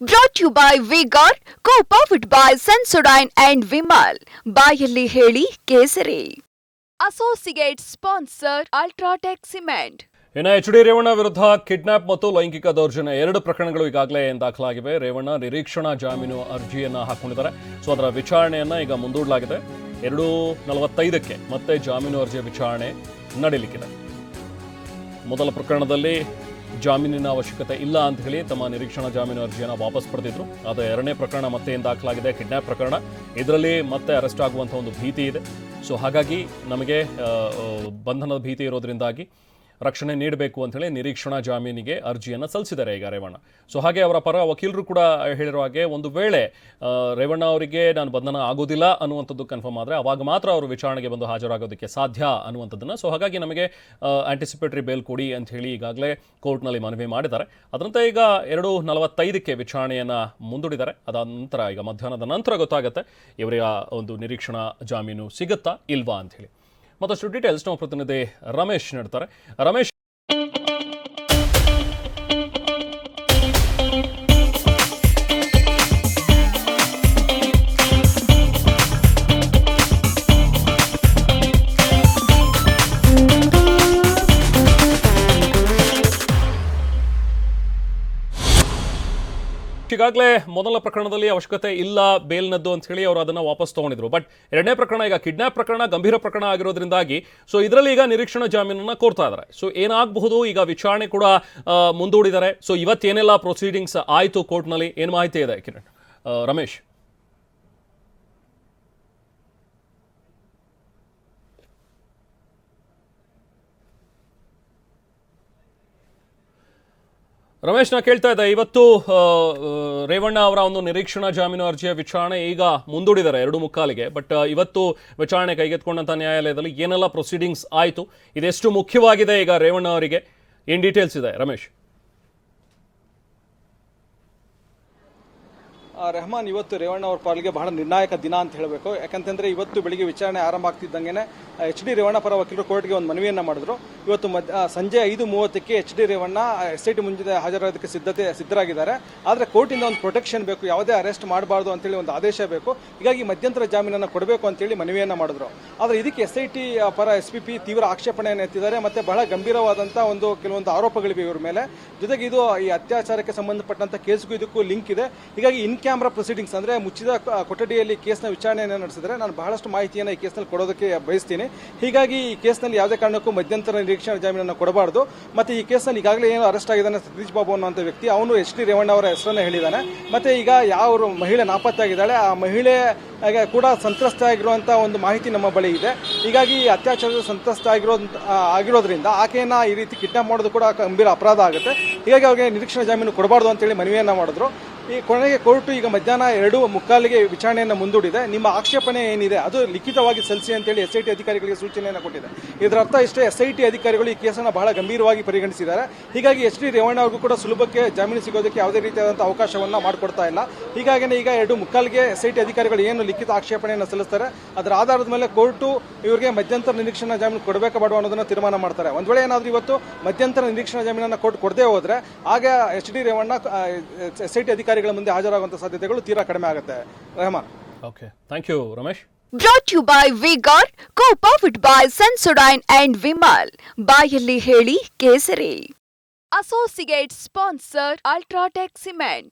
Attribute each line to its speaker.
Speaker 1: Brought to you by V-Guard, co-powered by Sensodyne and Vimal. ಬಾಯಲ್ಲಿ ಹೇಳಿ ಕೇಸರಿ. Associate sponsor Ultratech Cement.
Speaker 2: ಇನ್ನು H D. Revanna ವಿರುದ್ಧ ಕಿಡ್ನಾಪ್ ಮತ್ತು ಲೈಂಗಿಕ ದೌರ್ಜನ್ಯ ಎರಡು ಪ್ರಕರಣಗಳು ಈಗಾಗಲೇ ದಾಖಲಾಗಿವೆ. ರೇವಣ್ಣ ನಿರೀಕ್ಷಣಾ ಜಾಮೀನು ಅರ್ಜಿಯನ್ನು ಹಾಕೊಂಡಿದ್ದಾರೆ. ಸೊ ಅದರ ವಿಚಾರಣೆಯನ್ನು ಈಗ ಮುಂದೂಡಲಾಗಿದೆ. 2:45ಕ್ಕೆ ಮತ್ತೆ ಜಾಮೀನು ಅರ್ಜಿಯ ವಿಚಾರಣೆ ನಡೆಯಲಿಕ್ಕಿದೆ. ಮೊದಲ ಪ್ರಕರಣದಲ್ಲಿ ಜಾಮೀನಿನ ಅವಶ್ಯಕತೆ ಇಲ್ಲ ಅಂತ ಹೇಳಿ ತಮ್ಮ ನಿರೀಕ್ಷಣಾ ಜಾಮೀನು ಅರ್ಜಿಯನ್ನು ವಾಪಸ್ ಪಡೆದಿದ್ರು. ಆದರೆ ಎರಡನೇ ಪ್ರಕರಣ ಮತ್ತೆ ಏನು ದಾಖಲಾಗಿದೆ, ಕಿಡ್ನಾಪ್ ಪ್ರಕರಣ. ಇದರಲ್ಲಿ ಮತ್ತೆ ಅರೆಸ್ಟ್ ಆಗುವಂಥ ಒಂದು ಭೀತಿ ಇದೆ. ಸೊ ಹಾಗಾಗಿ ನಮಗೆ ಬಂಧನದ ಭೀತಿ ಇರೋದ್ರಿಂದಾಗಿ ರಕ್ಷಣೆ ನೀಡಬೇಕು ಅಂಥೇಳಿ ನಿರೀಕ್ಷಣಾ ಜಾಮೀನಿಗೆ ಅರ್ಜಿಯನ್ನು ಸಲ್ಲಿಸಿದ್ದಾರೆ ಈಗ ರೇವಣ್ಣ. ಸೊ ಹಾಗೆ ಅವರ ಪರ ವಕೀಲರು ಕೂಡ ಹೇಳಿರೋ ಹಾಗೆ ಒಂದು ವೇಳೆ ರೇವಣ್ಣ ಅವರಿಗೆ ನಾನು ಬಂಧನ ಆಗೋದಿಲ್ಲ ಅನ್ನುವಂಥದ್ದು ಕನ್ಫರ್ಮ್ ಆದರೆ ಅವಾಗ ಮಾತ್ರ ಅವರು ವಿಚಾರಣೆಗೆ ಬಂದು ಹಾಜರಾಗೋದಕ್ಕೆ ಸಾಧ್ಯ ಅನ್ನುವಂಥದ್ದನ್ನು. ಸೊ ಹಾಗಾಗಿ ನಮಗೆ ಆಂಟಿಸಿಪೇಟರಿ ಬೇಲ್ ಕೊಡಿ ಅಂತ ಹೇಳಿ ಈಗಾಗಲೇ ಕೋರ್ಟ್ನಲ್ಲಿ ಮನವಿ ಮಾಡಿದ್ದಾರೆ. ಅದರಂತೆ ಈಗ 2:45ಕ್ಕೆ ವಿಚಾರಣೆಯನ್ನು ಮುಂದೂಡಿದ್ದಾರೆ. ಅದಾದ ನಂತರ ಈಗ ಮಧ್ಯಾಹ್ನದ ನಂತರ ಗೊತ್ತಾಗುತ್ತೆ ಇವರ ಒಂದು ನಿರೀಕ್ಷಣಾ ಜಾಮೀನು ಸಿಗುತ್ತಾ ಇಲ್ವಾ ಅಂಥೇಳಿ. ಮತ್ತಷ್ಟು ಡೀಟೇಲ್ಸ್ ನಮ್ಮ ಪ್ರತಿನಿಧಿ ರಮೇಶ್ ನೀಡ್ತಾರೆ. ರಮೇಶ್, ಈಗಾಗಲೇ ಮೊದಲ ಪ್ರಕರಣದಲ್ಲಿ ಅವಶ್ಯಕತೆ ಇಲ್ಲ ಬೇಲ್ನದ್ದು ಅಂತ ಹೇಳಿ ಅವರು ಅದನ್ನು ವಾಪಸ್ ತಗೊಂಡಿದ್ರು. ಬಟ್ ಎರಡನೇ ಪ್ರಕರಣ ಈಗ ಕಿಡ್ನಾಪ್ ಪ್ರಕರಣ ಗಂಭೀರ ಪ್ರಕರಣ ಆಗಿರೋದ್ರಿಂದಾಗಿ ಸೊ ಇದರಲ್ಲಿ ಈಗ ನಿರೀಕ್ಷಣಾ ಜಾಮೀನನ್ನು ಕೋರ್ತಾ ಇದ್ದಾರೆ. ಸೊ ಏನಾಗಬಹುದು, ಈಗ ವಿಚಾರಣೆ ಕೂಡ ಮುಂದೂಡಿದ್ದಾರೆ. ಸೊ ಇವತ್ತೇನೆಲ್ಲ ಪ್ರೊಸೀಡಿಂಗ್ಸ್ ಆಯಿತು ಕೋರ್ಟ್ನಲ್ಲಿ, ಏನು ಮಾಹಿತಿ ಇದೆ ಕಿರಣ್? ರಮೇಶ್, ನಾ ಕೇಳ್ತಾ ಇದ್ದೆ, ಇವತ್ತು ರೇವಣ್ಣ ಅವರ ಒಂದು ನಿರೀಕ್ಷಣಾ ಜಾಮೀನು ಅರ್ಜಿಯ ವಿಚಾರಣೆ ಈಗ ಮುಂದೂಡಿದ್ದಾರೆ 2:45ಗೆ. ಬಟ್ ಇವತ್ತು ವಿಚಾರಣೆ ಕೈಗೆತ್ತಿಕೊಂಡಂಥ ನ್ಯಾಯಾಲಯದಲ್ಲಿ ಏನೆಲ್ಲ ಪ್ರೊಸೀಡಿಂಗ್ಸ್ ಆಯಿತು, ಇದೆಷ್ಟು ಮುಖ್ಯವಾಗಿದೆ ಈಗ ರೇವಣ್ಣ ಅವರಿಗೆ, ಏನು ಡೀಟೇಲ್ಸ್ ಇದೆ ರಮೇಶ್?
Speaker 3: ರೆಹಮಾನ್, ಇವತ್ತು ರೇವಣ್ಣ ಅವ್ರ ಪಾಲಿಗೆ ಬಹಳ ನಿರ್ಣಾಯಕ ದಿನ ಅಂತ ಹೇಳಬೇಕು. ಯಾಕಂತಂದ್ರೆ ಇವತ್ತು ಬೆಳಿಗ್ಗೆ ವಿಚಾರಣೆ ಆರಂಭ ಆಗ್ತಿದ್ದಂಗೆ ಎಚ್.ಡಿ. ರೇವಣ್ಣ ಪರ ವಕೀಲರು ಕೋರ್ಟ್ಗೆ ಒಂದು ಮನವಿಯನ್ನ ಮಾಡಿದ್ರು. ಇವತ್ತು ಸಂಜೆ 5:30ಕ್ಕೆ ಎಚ್.ಡಿ. ರೇವಣ್ಣ ಎಸ್ಐಟಿ ಮುಂದೆ ಹಾಜರಾಗೋದಕ್ಕೆ ಸಿದ್ಧರಾಗಿದ್ದಾರೆ. ಆದರೆ ಕೋರ್ಟಿಂದ ಒಂದು ಪ್ರೊಟೆಕ್ಷನ್ ಬೇಕು, ಯಾವುದೇ ಅರೆಸ್ಟ್ ಮಾಡಬಾರ್ದು ಅಂತೇಳಿ ಒಂದು ಆದೇಶ ಬೇಕು. ಹೀಗಾಗಿ ಮಧ್ಯಂತರ ಜಾಮೀನನ್ನು ಕೊಡಬೇಕು ಅಂತೇಳಿ ಮನವಿಯನ್ನ ಮಾಡಿದ್ರು. ಆದರೆ ಇದಕ್ಕೆ ಎಸ್ಐಟಿ ಪರ SP ತೀವ್ರ ಆಕ್ಷೇಪಣೆಯನ್ನು ಎತ್ತಿದ್ದಾರೆ. ಮತ್ತೆ ಬಹಳ ಗಂಭೀರವಾದಂತಹ ಕೆಲವೊಂದು ಆರೋಪಗಳಿವೆ ಇವ್ರ ಮೇಲೆ. ಜೊತೆಗೆ ಇದು ಈ ಅತ್ಯಾಚಾರಕ್ಕೆ ಸಂಬಂಧಪಟ್ಟಂತ ಕೇಸ್ಗೂ ಇದಕ್ಕೂ ಲಿಂಕ್ ಇದೆ. ಹೀಗಾಗಿ ಇನ್ ಕ್ಯಾಮ್ರಾ ಪ್ರೊಸೀಡಿಂಗ್ಸ್ ಅಂದ್ರೆ ಮುಚ್ಚಿದ ಕೊಠಡಿಯಲ್ಲಿ ಕೇಸ್ನ ವಿಚಾರಣೆಯನ್ನು ನಡೆಸಿದರೆ ನಾನು ಬಹಳಷ್ಟು ಮಾಹಿತಿಯನ್ನು ಈ ಕೇಸ್ನಲ್ಲಿ ಕೊಡೋದಕ್ಕೆ ಬಯಸ್ತೀನಿ. ಹೀಗಾಗಿ ಈ ಕೇಸ್ನಲ್ಲಿ ಯಾವುದೇ ಕಾರಣಕ್ಕೂ ಮಧ್ಯಂತರ ನಿರೀಕ್ಷಣಾ ಜಾಮೀನನ್ನು ಕೊಡಬಾರದು. ಮತ್ತೆ ಈ ಕೇಸ್ನಲ್ಲಿ ಈಗಾಗಲೇ ಏನು ಅರೆಸ್ಟ್ ಆಗಿದ್ದಾನೆ ಸತೀಶ್ ಬಾಬು ಅನ್ನುವಂಥ ವ್ಯಕ್ತಿ, ಅವನು ಎಚ್.ಡಿ. ರೇವಣ್ಣ ಅವರ ಹೆಸರನ್ನು ಹೇಳಿದ್ದಾನೆ. ಮತ್ತೆ ಈಗ ಯಾವ ಮಹಿಳೆ ನಾಪತ್ತಾಗಿದ್ದಾಳೆ, ಆ ಮಹಿಳೆ ಕೂಡ ಸಂತ್ರಸ್ತ ಆಗಿರುವಂತಹ ಒಂದು ಮಾಹಿತಿ ನಮ್ಮ ಬಳಿ ಇದೆ. ಹೀಗಾಗಿ ಅತ್ಯಾಚಾರದ ಸಂತ್ರಸ್ತ ಆಗಿರೋದ್ರಿಂದ ಆಕೆಯನ್ನ ಈ ರೀತಿ ಕಿಡ್ನಾಪ್ ಮಾಡೋದು ಕೂಡ ಗಂಭೀರ ಅಪರಾಧ ಆಗುತ್ತೆ. ಹೀಗಾಗಿ ಅವ್ರಿಗೆ ನಿರೀಕ್ಷಣಾ ಜಾಮೀನು ಕೊಡಬಾರ್ದು ಅಂತೇಳಿ ಮನವಿಯನ್ನ ಮಾಡಿದ್ರು. ಈ ಕೊನೆಗೆ ಕೋರ್ಟ್ ಈಗ ಮಧ್ಯಾಹ್ನ 2:45ಗೆ ವಿಚಾರಣೆಯನ್ನು ಮುಂದೂಡಿದೆ. ನಿಮ್ಮ ಆಕ್ಷೇಪಣೆ ಏನಿದೆ ಅದು ಲಿಖಿತವಾಗಿ ಸಲ್ಲಿಸಿ ಅಂತೇಳಿ SIT ಅಧಿಕಾರಿಗಳಿಗೆ ಸೂಚನೆಯನ್ನು ಕೊಟ್ಟಿದೆ. ಇದರ ಅರ್ಥ ಇಷ್ಟೇ, SIT ಅಧಿಕಾರಿಗಳು ಈ ಕೇಸನ್ನು ಬಹಳ ಗಂಭೀರವಾಗಿ ಪರಿಗಣಿಸಿದ್ದಾರೆ. ಹೀಗಾಗಿ ಎಚ್.ಡಿ. ರೇವಣ್ಣ ಅವ್ರಿಗೂ ಕೂಡ ಸುಲಭಕ್ಕೆ ಜಾಮೀನು ಸಿಗೋದಕ್ಕೆ ಯಾವುದೇ ರೀತಿಯಾದಂತಹ ಅವಕಾಶವನ್ನ ಮಾಡಿಕೊಡ್ತಾ ಇಲ್ಲ. ಹೀಗಾಗಿ ಈಗ 2:45ಗೆ SIT ಅಧಿಕಾರಿಗಳು ಏನು ಲಿಖಿತ ಆಕ್ಷೇಪಣೆಯನ್ನು ಸಲ್ಲಿಸ್ತಾರೆ ಅದರ ಆಧಾರದ ಮೇಲೆ ಕೋರ್ಟು ಇವರಿಗೆ ಮಧ್ಯಂತರ ನಿರೀಕ್ಷಣಾ ಜಾಮೀನು ಕೊಡಬೇಕಾ ಬೇಡವಾ ಅನ್ನೋದನ್ನ ತೀರ್ಮಾನ ಮಾಡ್ತಾರೆ. ಒಂದ್ ವೇಳೆ ಏನಾದರೂ ಇವತ್ತು ಮಧ್ಯಂತರ ನಿರೀಕ್ಷಣಾ ಜಾಮೀನನ್ನು ಕೋರ್ಟ್ ಕೊಡದೇ ಹೋದ್ರೆ ಆಗ ಎಚ್.ಡಿ. ರೇವಣ್ಣ SIT ಅಧಿಕಾರಿಗಳ ಮುಂದೆ ಹಾಜರಾಗುವಂತ ಸಾಧ್ಯತೆಗಳು ತೀರಾ ಕಡಿಮೆ ಆಗುತ್ತೆ. Rehman,
Speaker 2: okay, thank you Ramesh.
Speaker 1: Brought to you by V-Guard, co-powered by Sensodyne and Vimal. ಬಾಯಲ್ಲಿ ಹೇಳಿ ಕೇಸರಿ. Associate sponsor Ultratech Cement.